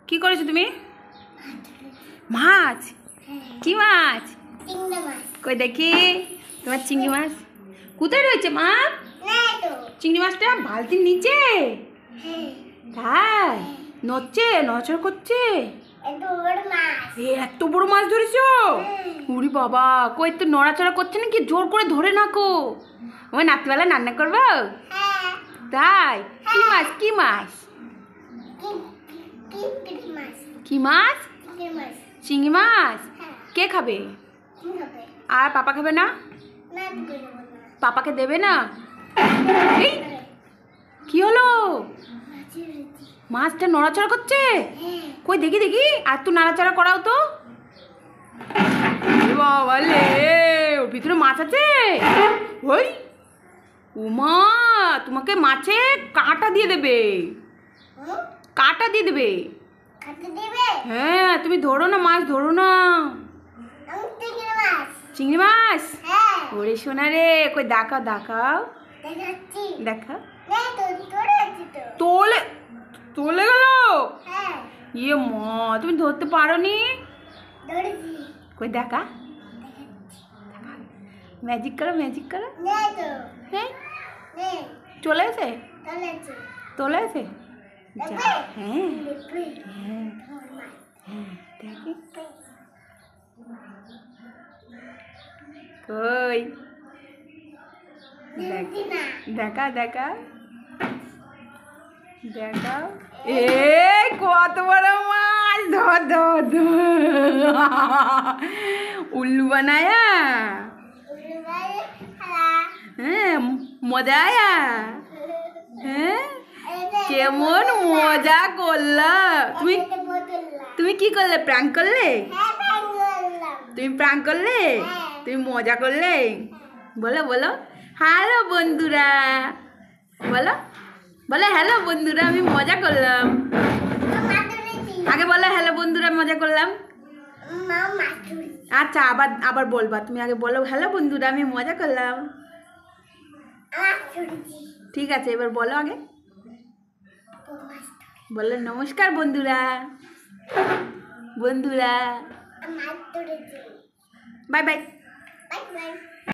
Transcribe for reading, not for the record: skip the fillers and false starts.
কি করেছো তুমি? মাছ? কি মাছ? কই দেখি তোমার চিংড়ি মাছ কোথায় রয়েছে মা? চিংড়ি মাছটা বালতির নিচে? তাই নড়ছে, নড়চড় করছে? এত বড় মাছ ধরেছো? উরি বাবা, কই তো নড়াচড়া করছে নাকি? জোর করে ধরে নাকো। ওই রাত্রিবেলা রান্না করবো? তাই কি মাছ? কি মাছ? কি মাছ? চিংড়ি মাছ। কে খাবে? আর পাপা খাবে না? পাপাকে দেবে না? এই কি হলো? মাছটা নড়াচড়া করছে? কই দেখি দেখি, আর একটু নাড়াচাড়া করাও তো। বাবা লে, ওর ভিতরে মাছ আছে? ওই উমা, তোমাকে মাছে কাঁটা দিয়ে দেবে। কাঁটা দিয়ে দেবে। হ্যাঁ, তুমি ধরো না, মাছ ধরো না। চিংড়ি মাছ? ওরে সোনা রে, কই দেখাও দেখাও দেখাও। তোলে তোলে গেল? ইয়ে মা, তুমি ধরতে পারো নি? কই দেখা, ম্যাজিক করো, ম্যাজিক করো। হ্যাঁ, চলে এসে তোলে এসে। হ্যাঁ হ্যাঁ, দেখি কই দেখা দেখা দেখাও। এই কত বড় মাছ! ধর ধর ধর, উল্লু বানায়া। হ্যাঁ, মজা আয়া? হ্যাঁ, কেমন মজা করলা তুমি? তুমি কি করলে? প্র্যাঙ্ক করলে? তুমি প্র্যাঙ্ক করলে? তুমি মজা করলে? বলো বলো, হ্যালো বন্ধুরা বলো, বলো হ্যালো বন্ধুরা আমি মজা করলাম। আগে বলো হ্যালো বন্ধুরা মজা করলাম। আচ্ছা, আবার আবার বলবা। তুমি আগে বলো হ্যালো বন্ধুরা আমি মজা করলাম। ঠিক আছে, এবার বলো আগে। বলো নমস্কার বন্ধুরা। বন্ধুরা বাই বাই।